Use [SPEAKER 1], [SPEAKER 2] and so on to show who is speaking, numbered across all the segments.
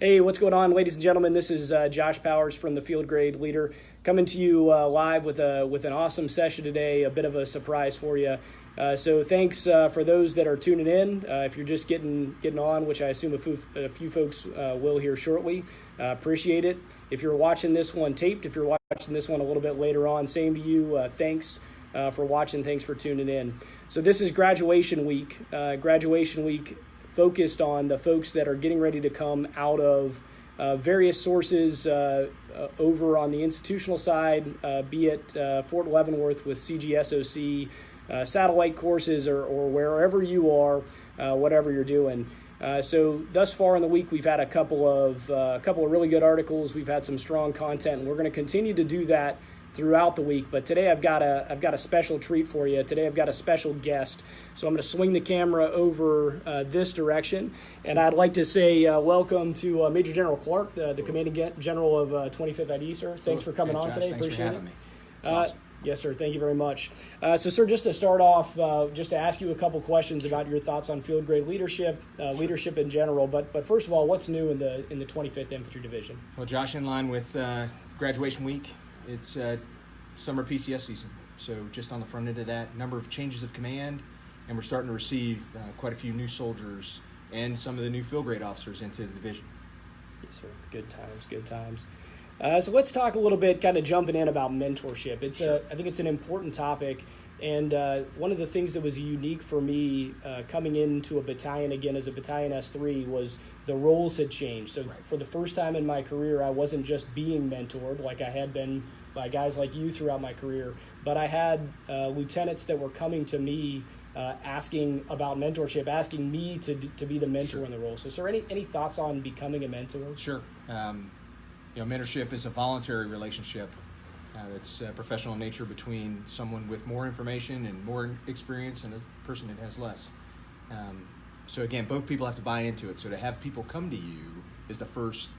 [SPEAKER 1] Hey, what's going on, ladies and gentlemen? This is Josh Powers from the Field Grade Leader, coming to you live with an awesome session today. A bit of a surprise for you. So thanks for those that are tuning in. If you're just getting on, which I assume a few folks will here shortly, appreciate it. If you're watching this one taped, if you're watching this one a little bit later on, same to you. Thanks for watching. Thanks for tuning in. So this is graduation week. Graduation week focused on the folks that are getting ready to come out of various sources over on the institutional side, be it Fort Leavenworth with CGSOC, satellite courses, or wherever you are, whatever you're doing. So thus far in the week, we've had a couple of really good articles. We've had some strong content, and we're going to continue to do that throughout the week. But today I've got a special treat for you. Today I've got a special guest. So I'm going to swing the camera over this direction, and I'd like to say welcome to Major General Clark, the Commanding General of 25th ID, sir. Thanks for coming on today.
[SPEAKER 2] Thanks
[SPEAKER 1] Appreciate
[SPEAKER 2] for having
[SPEAKER 1] it.
[SPEAKER 2] me. Awesome.
[SPEAKER 1] Yes, sir. Thank you very much. So, sir, just to start off, just to ask you a couple questions about your thoughts on field grade leadership, leadership in general. But first of all, what's new in the 25th Infantry Division?
[SPEAKER 2] Well, Josh, in line with graduation week, it's summer PCS season. So just on the front end of that, number of changes of command, and we're starting to receive quite a few new soldiers and some of the new field grade officers into the division.
[SPEAKER 1] Yes, sir. Good times, good times. So let's talk a little bit, kind of jumping in about mentorship. I think it's an important topic, and one of the things that was unique for me coming into a battalion again as a Battalion S3 was the roles had changed. So for the first time in my career, I wasn't just being mentored like I had been by guys like you throughout my career, but I had lieutenants that were coming to me asking about mentorship, asking me to be the mentor in the role. So, sir, any thoughts on becoming a mentor?
[SPEAKER 2] Sure. Mentorship is a voluntary relationship that's professional in nature between someone with more information and more experience and a person that has less. So again, both people have to buy into it. So to have people come to you is the first,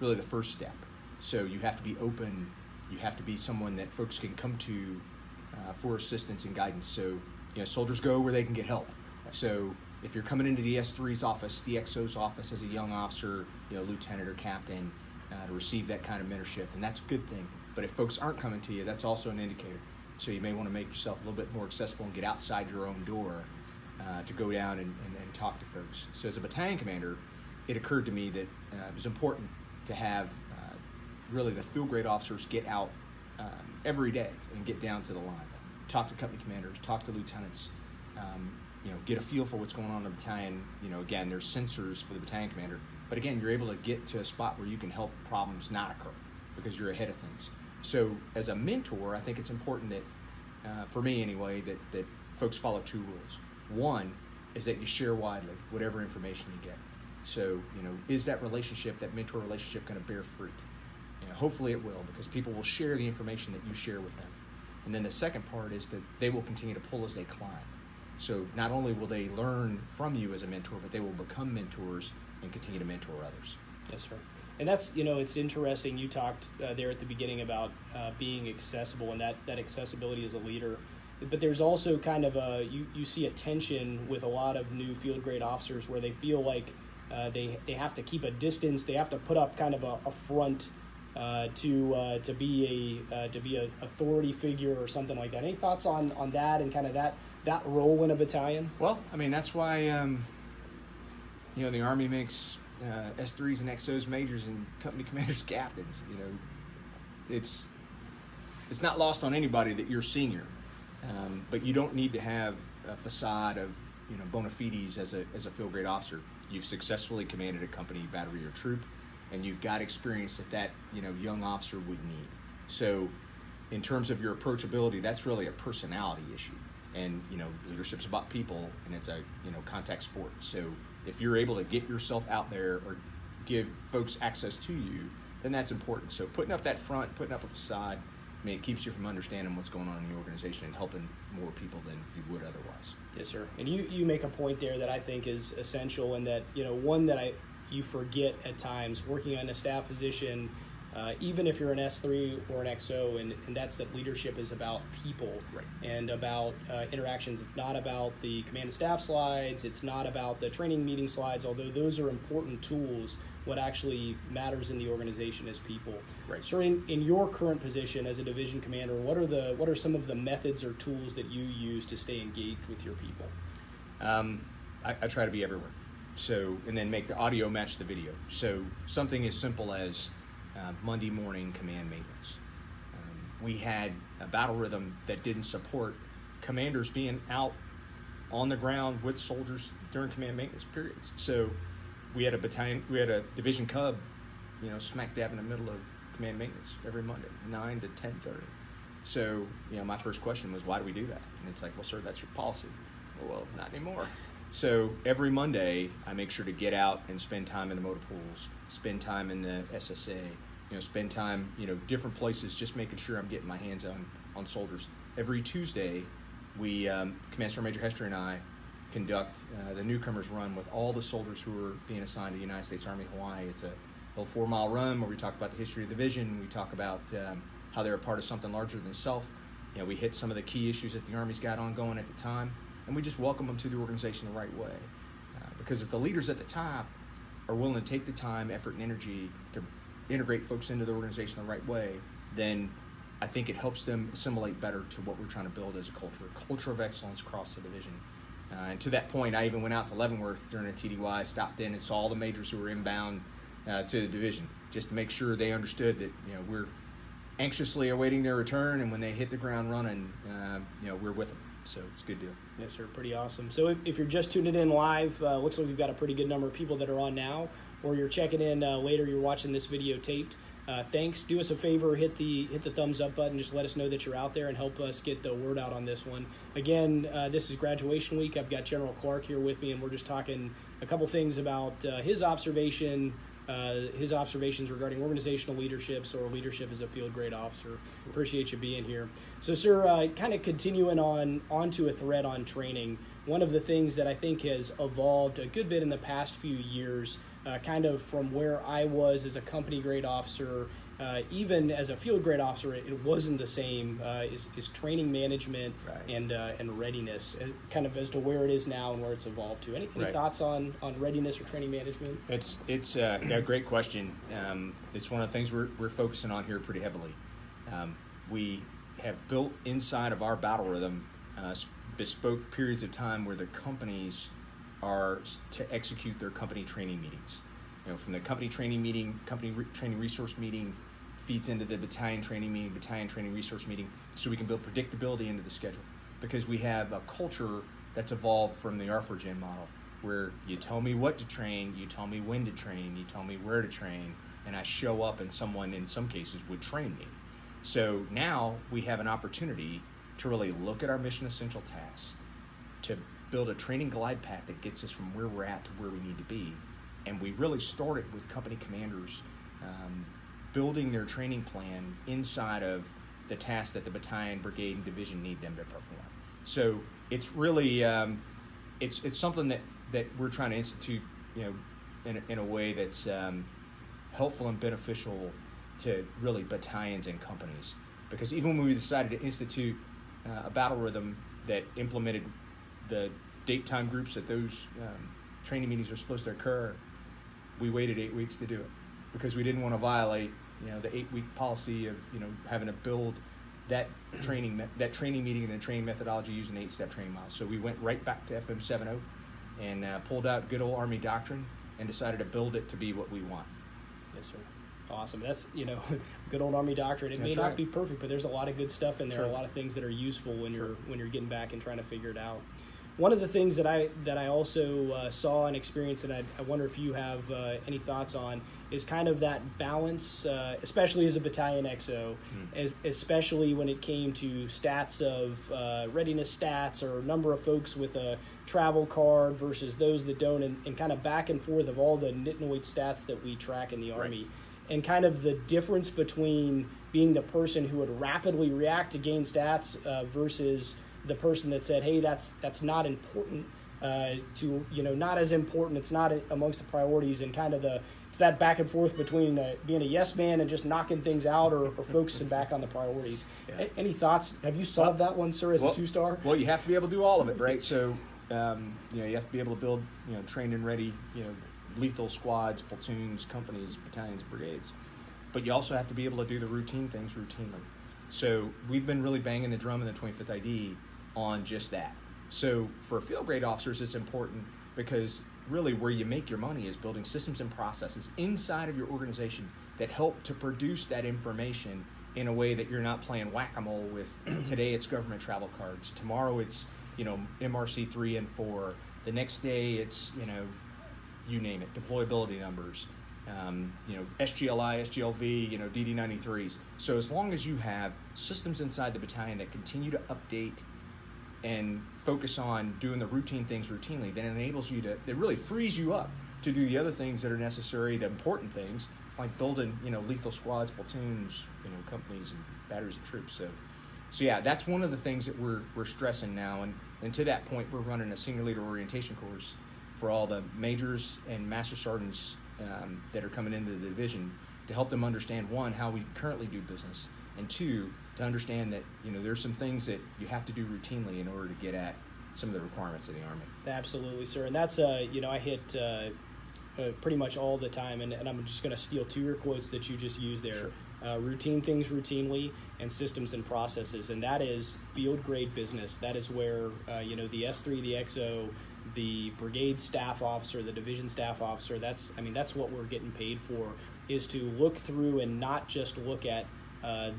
[SPEAKER 2] really the first step. So you have to be open. You have to be someone that folks can come to for assistance and guidance. So soldiers go where they can get help. So if you're coming into the S3's office, the XO's office as a young officer, lieutenant or captain, to receive that kind of mentorship, and that's a good thing. But if folks aren't coming to you, that's also an indicator. So you may want to make yourself a little bit more accessible and get outside your own door to go down and talk to folks. So as a battalion commander, it occurred to me that it was important to have really the field grade officers get out every day and get down to the line, talk to company commanders, talk to lieutenants, get a feel for what's going on in the battalion. Again, there's sensors for the battalion commander, but again, you're able to get to a spot where you can help problems not occur because you're ahead of things. So as a mentor, I think it's important that, for me anyway, that folks follow two rules. One is that you share widely whatever information you get. So, is that relationship, that mentor relationship, going to bear fruit? Hopefully it will, because people will share the information that you share with them. And then the second part is that they will continue to pull as they climb. So not only will they learn from you as a mentor, but they will become mentors and continue to mentor others.
[SPEAKER 1] Yes, sir. And that's, it's interesting. You talked there at the beginning about being accessible and that accessibility as a leader. But there's also kind of you see a tension with a lot of new field grade officers where they feel like they have to keep a distance. They have to put up kind of a front to be a authority figure or something like that. Any thoughts on that and kind of that role in a battalion?
[SPEAKER 2] Well, that's why the Army makes S3s and XOs majors and company commanders captains. It's not lost on anybody that you're senior, but you don't need to have a facade of bona fides as a field grade officer. You've successfully commanded a company, battery, or troop, and you've got experience that young officer would need. So in terms of your approachability, that's really a personality issue. And leadership's about people, and it's a contact sport. So if you're able to get yourself out there or give folks access to you, then that's important. So putting up that front, putting up a facade, it keeps you from understanding what's going on in the organization and helping more people than you would otherwise.
[SPEAKER 1] Yes, sir. And you make a point there that I think is essential, and that one that you forget at times working on a staff position. even if you're an S3 or an XO, and that's that leadership is about people and about interactions. It's not about the command and staff slides. It's not about the training meeting slides, although those are important tools. What actually matters in the organization is people.
[SPEAKER 2] Right.
[SPEAKER 1] So in your current position as a division commander, what are some of the methods or tools that you use to stay engaged with your people?
[SPEAKER 2] I try to be everywhere. So, and then make the audio match the video. So something as simple as Monday morning command maintenance. We had a battle rhythm that didn't support commanders being out on the ground with soldiers during command maintenance periods. So we had a division cub, smack dab in the middle of command maintenance every Monday, 9 to 10:30. So, my first question was, why do we do that? And it's like, well, sir, that's your policy. Well, not anymore. So every Monday, I make sure to get out and spend time in the motor pools, spend time in the SSA, spend time, different places, just making sure I'm getting my hands on soldiers. Every Tuesday, we, Command Sergeant Major Hester and I, conduct the newcomers run with all the soldiers who are being assigned to the United States Army Hawaii. It's a little 4-mile run where we talk about the history of the division. We talk about how they're a part of something larger than self. We hit some of the key issues that the Army's got ongoing at the time, and we just welcome them to the organization the right way. Because if the leaders at the top are willing to take the time, effort, and energy to integrate folks into the organization the right way, then I think it helps them assimilate better to what we're trying to build as a culture of excellence across the division. And to that point, I even went out to Leavenworth during a TDY, stopped in and saw all the majors who were inbound to the division, just to make sure they understood that we're anxiously awaiting their return, and when they hit the ground running, we're with them. So it's a good deal.
[SPEAKER 1] Yes, sir. Pretty awesome. So if you're just tuning in live, looks like we've got a pretty good number of people that are on now, or you're checking in later, you're watching this video taped. Thanks. Do us a favor, hit the thumbs up button. Just let us know that you're out there and help us get the word out on this one. Again, this is graduation week. I've got General Clark here with me, and we're just talking a couple things about his observations regarding organizational leaderships or leadership as a field grade officer. Appreciate you being here. So, sir, kind of continuing onto a thread on training, one of the things that I think has evolved a good bit in the past few years, kind of from where I was as a company grade officer, even as a field grade officer, it wasn't the same, is training management and readiness, kind of as to where it is now and where it's evolved to. Any thoughts on readiness or training management?
[SPEAKER 2] It's a great question. It's one of the things we're focusing on here pretty heavily. We have built inside of our battle rhythm bespoke periods of time where the companies are to execute their company training meetings. From the company training meeting, training resource meeting, feeds into the battalion training meeting, battalion training resource meeting, so we can build predictability into the schedule. Because we have a culture that's evolved from the ARFORGEN model, where you tell me what to train, you tell me when to train, you tell me where to train, and I show up and someone in some cases would train me. So now we have an opportunity to really look at our mission essential tasks, to build a training glide path that gets us from where we're at to where we need to be. And we really started with company commanders building their training plan inside of the tasks that the battalion, brigade, and division need them to perform. So it's really, it's something that we're trying to institute, in a way that's helpful and beneficial to really battalions and companies. Because even when we decided to institute a battle rhythm that implemented the date time groups that those training meetings are supposed to occur, we waited 8 weeks to do it because we didn't want to violate the 8-week policy of having to build that training meeting and the training methodology using 8-step training models. So we went right back to FM 7.0 and pulled out good old Army doctrine and decided to build it to be what we want.
[SPEAKER 1] Yes, sir. Awesome. That's good old Army doctrine. It may not be perfect, but there's a lot of good stuff in there. A lot of things that are useful when you're getting back and trying to figure it out. One of the things that I also saw and experienced, and I wonder if you have any thoughts on, is kind of that balance, especially as a battalion XO, especially when it came to stats of readiness stats or number of folks with a travel card versus those that don't, and kind of back and forth of all the nitnoid stats that we track in the Army. And kind of the difference between being the person who would rapidly react to gain stats versus the person that said, hey, that's not important. to, not as important. It's not amongst the priorities, and kind of it's that back and forth between being a yes man and just knocking things out, or focusing back on the priorities. Yeah. Any thoughts? Have you solved that one, sir, as a 2-star?
[SPEAKER 2] Well, you have to be able to do all of it, right? So, you have to be able to build, trained and ready, lethal squads, platoons, companies, battalions, brigades. But you also have to be able to do the routine things routinely. So we've been really banging the drum in the 25th ID on just that. So for field grade officers, it's important because really where you make your money is building systems and processes inside of your organization that help to produce that information in a way that you're not playing whack-a-mole with. Today it's government travel cards. Tomorrow it's, MRC 3 and 4. The next day it's, you name it, deployability numbers. SGLI, SGLV, DD93s. So as long as you have systems inside the battalion that continue to update and focus on doing the routine things routinely, then it enables you it really frees you up to do the other things that are necessary, the important things, like building, lethal squads, platoons, companies and batteries of troops. So yeah, that's one of the things that we're stressing now. And to that point, we're running a senior leader orientation course for all the majors and master sergeants that are coming into the division to help them understand, one, how we currently do business, and two, to understand that there's some things that you have to do routinely in order to get at some of the requirements of the Army.
[SPEAKER 1] Absolutely, sir. And that's I hit pretty much all the time, and I'm just going to steal 2 of your quotes that you just used there. Sure. Routine things routinely, and systems and processes, and that is field grade business. That is where the S3, the XO, the brigade staff officer, the division staff officer, that's what we're getting paid for, is to look through and not just look at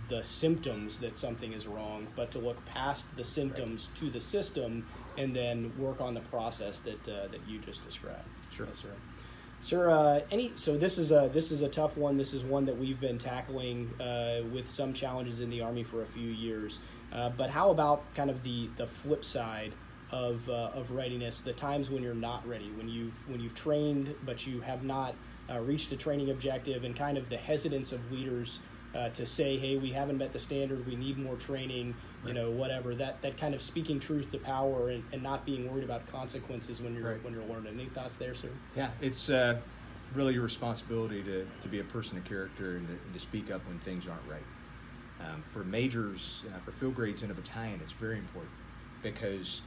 [SPEAKER 1] the symptoms that something is wrong, but to look past the symptoms to the system, and then work on the process that you just described.
[SPEAKER 2] Sure.
[SPEAKER 1] Yes, sir. Sir, so this is a tough one. This is one that we've been tackling with some challenges in the Army for a few years. But how about kind of the flip side of readiness, the times when you're not ready, when you've trained but you have not reached a training objective, and kind of the hesitance of leaders to say, hey, we haven't met the standard, we need more training, right. Whatever, that kind of speaking truth to power, and not being worried about consequences when you're right. when you're learning. Any thoughts there, sir?
[SPEAKER 2] Yeah, it's really your responsibility to be a person of character and to speak up when things aren't right. For majors, for field grades in a battalion, it's very important, because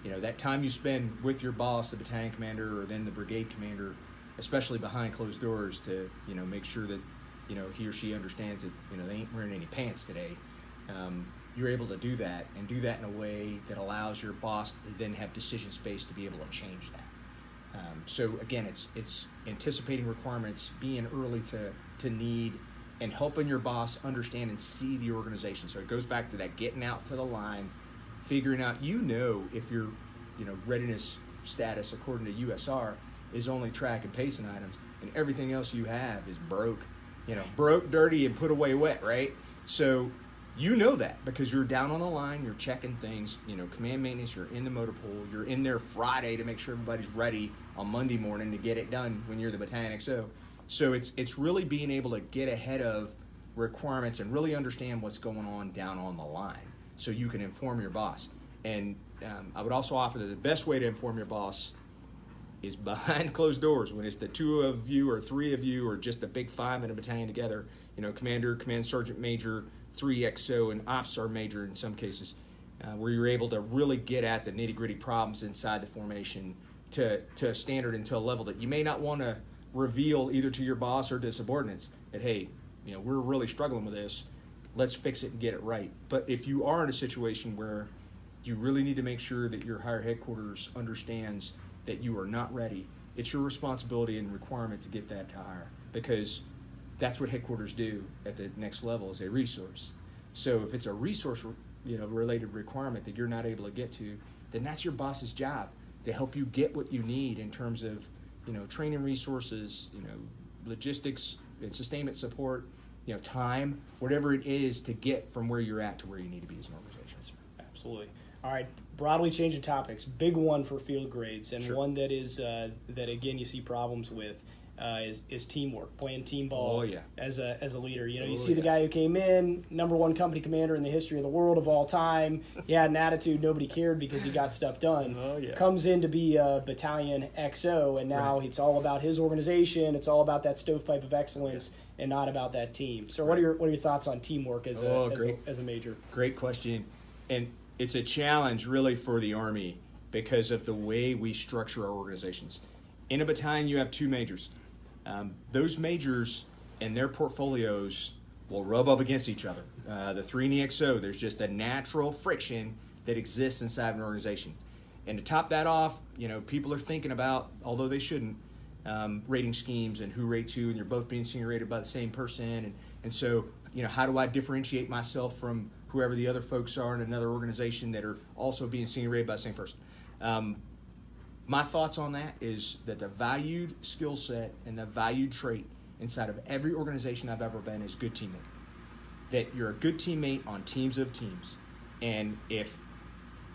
[SPEAKER 2] that time you spend with your boss, the battalion commander, or then the brigade commander, especially behind closed doors, to make sure that he or she understands that they ain't wearing any pants today. You're able to do that, and do that in a way that allows your boss to then have decision space to be able to change that. So again, it's anticipating requirements, being early to need, and helping your boss understand and see the organization. So it goes back to that getting out to the line, figuring out, if your readiness status according to USR is only track and pacing items, and everything else you have is broke, broke, dirty, and put away wet, right? So that because you're down on the line, you're checking things, command maintenance, you're in the motor pool, you're in there Friday to make sure everybody's ready on Monday morning to get it done when you're the battalion XO. So it's really being able to get ahead of requirements and really understand what's going on down on the line, so you can inform your boss. And I would also offer that the best way to inform your boss is behind closed doors, when it's the 2 of you or 3 of you, or just the big 5 in a battalion together, commander, command sergeant major, 3 XO, and ops sergeant major in some cases, where you're able to really get at the nitty-gritty problems inside the formation to a standard and to a level that you may not want to reveal either to your boss or to subordinates, that, hey, we're really struggling with this, let's fix it and get it right. But if you are in a situation where you really need to make sure that your higher headquarters understands that you are not ready, it's your responsibility and requirement to get that to higher, because that's what headquarters do at the next level, is a resource. So if it's a resource related requirement that you're not able to get to, then that's your boss's job, to help you get what you need in terms of training resources, logistics and sustainment support, time, whatever it is, to get from where you're at to where you need to be as an organization.
[SPEAKER 1] Absolutely. All right, broadly changing topics. Big one for field grades, and
[SPEAKER 2] Sure.
[SPEAKER 1] one that is that again you see problems with. is teamwork, playing team ball.
[SPEAKER 2] Oh, yeah.
[SPEAKER 1] As a leader. You know, you
[SPEAKER 2] Oh,
[SPEAKER 1] see the guy who came in, #1 company commander in the history of the world of all time. He had an attitude, nobody cared because he got stuff done.
[SPEAKER 2] Oh, yeah.
[SPEAKER 1] Comes in to be a battalion XO, and now it's all about his organization. It's all about that stovepipe of excellence, and not about that team. So, what are your thoughts on teamwork as a major?
[SPEAKER 2] Great question, and it's a challenge really for the Army because of the way we structure our organizations. In a battalion, you have 2 majors. Those majors and their portfolios will rub up against each other. The 3 in the XO, there's just a natural friction that exists inside an organization. And to top that off, you know, people are thinking about, although they shouldn't, rating schemes and who rates who, and you're both being senior rated by the same person. And so, you know, how do I differentiate myself from whoever the other folks are in another organization that are also being senior rated by the same person? My thoughts on that is that the valued skill set and the valued trait inside of every organization I've ever been is good teammate. That you're a good teammate on teams of teams. And if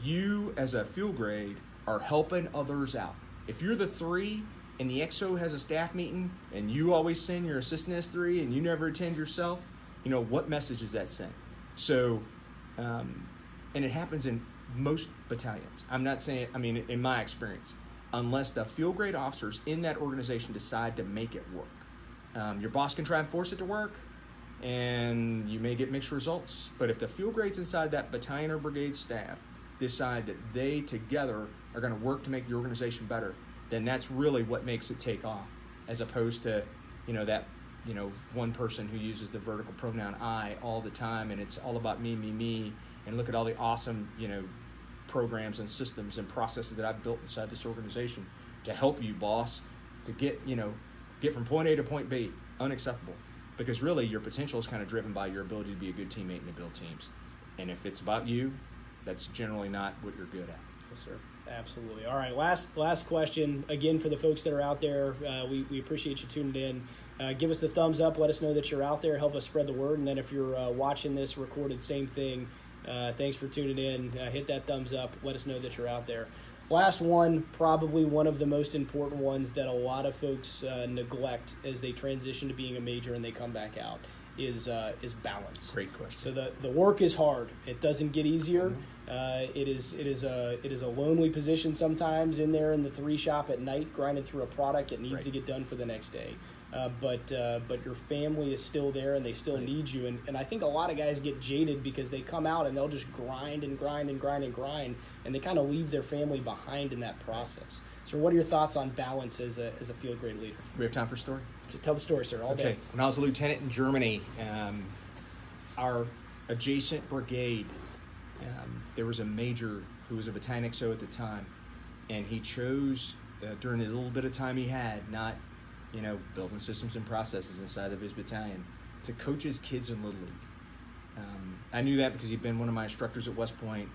[SPEAKER 2] you as a field grade are helping others out, if you're the 3 and the XO has a staff meeting and you always send your assistant S3 and you never attend yourself, you know, what message is that sent? So, and it happens in most battalions. I'm not saying, I mean, in my experience, unless the field grade officers in that organization decide to make it work. Your boss can try and force it to work, and you may get mixed results. But if the field grades inside that battalion or brigade staff decide that they together are going to work to make the organization better, then that's really what makes it take off, as opposed to, you know, that, you know, one person who uses the vertical pronoun I all the time, and it's all about me, and look at all the awesome, you know, programs and systems and processes that I've built inside this organization to help you, boss, to get from point A to point B. Unacceptable. Because really your potential is kind of driven by your ability to be a good teammate and to build teams. And if it's about you, that's generally not what you're good at.
[SPEAKER 1] Yes, sir. Absolutely. All right, last question. Again, for the folks that are out there, we appreciate you tuning in. Give us the thumbs up. Let us know that you're out there. Help us spread the word. And then if you're watching this recorded, same thing. Thanks for tuning in. Hit that thumbs up. Let us know that you're out there. Last one, probably one of the most important ones that a lot of folks neglect as they transition to being a major and they come back out is balance.
[SPEAKER 2] Great question.
[SPEAKER 1] So the work is hard. It doesn't get easier. It is a lonely position sometimes in there in the 3 shop at night, grinding through a product that needs to get done for the next day. But your family is still there and they still need you. And I think a lot of guys get jaded because they come out and they'll just grind and they kind of leave their family behind in that process. So what are your thoughts on balance as a field grade leader?
[SPEAKER 2] We have time for a story?
[SPEAKER 1] Tell the story, sir, all day.
[SPEAKER 2] When I was a lieutenant in Germany, our adjacent brigade, there was a major who was a battalion XO at the time, and he chose, during the little bit of time he had, not building systems and processes inside of his battalion, to coach his kids in Little League. I knew that because he'd been one of my instructors at West Point,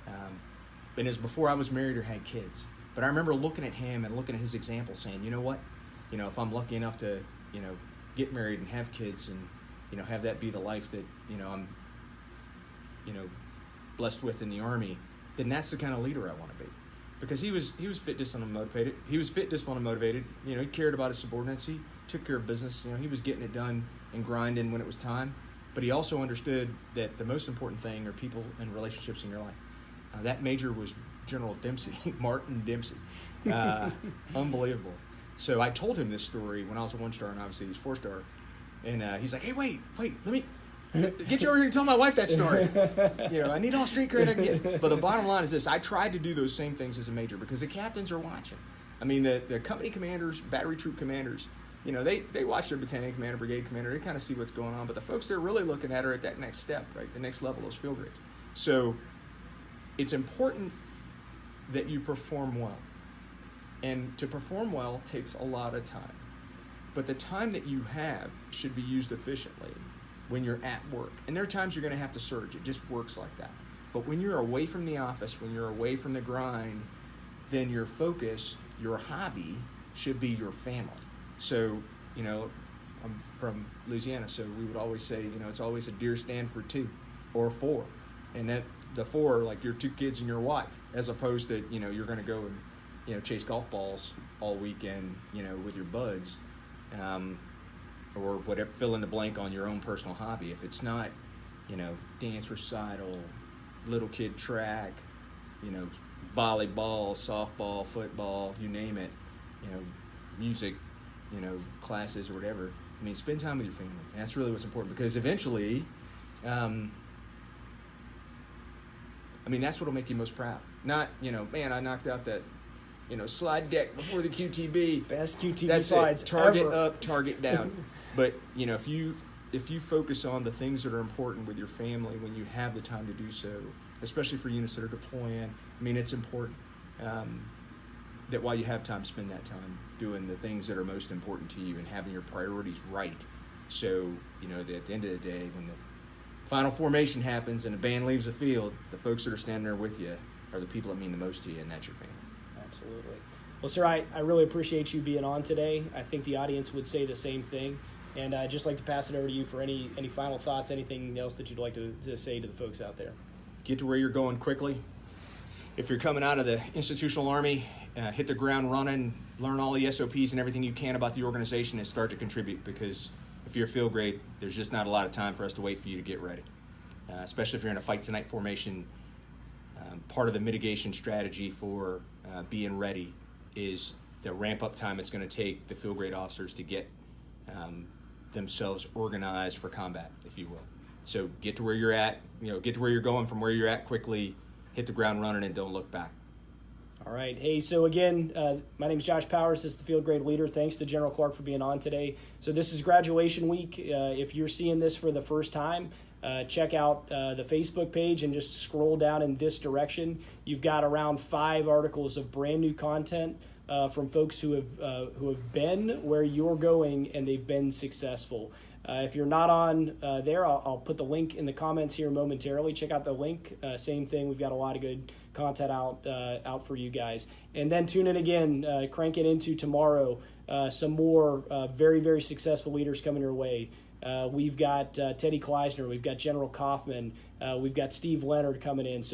[SPEAKER 2] and it was before I was married or had kids. But I remember looking at him and looking at his example saying, you know what, if I'm lucky enough to, get married and have kids and, have that be the life that, I'm, blessed with in the Army, then that's the kind of leader I want to be. Because he was fit, disciplined, and motivated. He cared about his subordinates. He took care of business. He was getting it done and grinding when it was time. But he also understood that the most important thing are people and relationships in your life. That major was General Dempsey, Martin Dempsey. Unbelievable. So I told him this story when I was a 1-star, and obviously he's 4-star. And he's like, hey, wait, let me get you over here and tell my wife that story. I need all street credit I can get. But the bottom line is this: I tried to do those same things as a major because the captains are watching. I mean, the company commanders, battery troop commanders, they watch their battalion commander, brigade commander. They kind of see what's going on. But the folks they're really looking at are at that next step, right? The next level, those field grades. So it's important that you perform well. And to perform well takes a lot of time. But the time that you have should be used efficiently when you're at work. And there are times you're going to have to surge. It just works like that. But when you're away from the office, when you're away from the grind, then your focus, your hobby, should be your family. So, I'm from Louisiana, so we would always say, it's always a deer stand for 2 or 4. And that the 4, like your 2 kids and your wife, as opposed to, you're going to go and, chase golf balls all weekend, with your buds. or whatever, fill in the blank on your own personal hobby. If it's not, dance recital, little kid track, volleyball, softball, football, you name it, music, classes or whatever. I mean, spend time with your family. And that's really what's important, because eventually, that's what'll make you most proud. Not, man, I knocked out that, slide deck before the QTB.
[SPEAKER 1] Best QTB
[SPEAKER 2] that's
[SPEAKER 1] slides
[SPEAKER 2] it. Target
[SPEAKER 1] ever.
[SPEAKER 2] Up, target down. But, if you focus on the things that are important with your family when you have the time to do so, especially for units that are deploying, it's important that while you have time, spend that time doing the things that are most important to you and having your priorities right. So, that at the end of the day, when the final formation happens and the band leaves the field, the folks that are standing there with you are the people that mean the most to you, and that's your family.
[SPEAKER 1] Absolutely. Well, sir, I really appreciate you being on today. I think the audience would say the same thing. And I'd just like to pass it over to you for any final thoughts, anything else that you'd like to say to the folks out there.
[SPEAKER 2] Get to where you're going quickly. If you're coming out of the institutional Army, hit the ground running, learn all the SOPs and everything you can about the organization, and start to contribute, because if you're a field grade, there's just not a lot of time for us to wait for you to get ready. Especially if you're in a fight tonight formation, part of the mitigation strategy for being ready is the ramp up time it's going to take the field grade officers to get themselves organized for combat, if you will. So get to where you're at, get to where you're going from where you're at quickly, hit the ground running, and don't look back.
[SPEAKER 1] All right. Hey, so again, my name is Josh Powers. This is the Field Grade Leader. Thanks to General Clark for being on today. So this is graduation week. If you're seeing this for the first time, check out the Facebook page and just scroll down in this direction. You've got around 5 articles of brand new content from folks who have been where you're going and they've been successful. If you're not on there, I'll put the link in the comments here momentarily. Check out the link. Same thing. We've got a lot of good content out for you guys. And then tune in again. Crank it into tomorrow. Some more very, very successful leaders coming your way. We've got Teddy Kleisner. We've got General Kaufman. We've got Steve Leonard coming in. So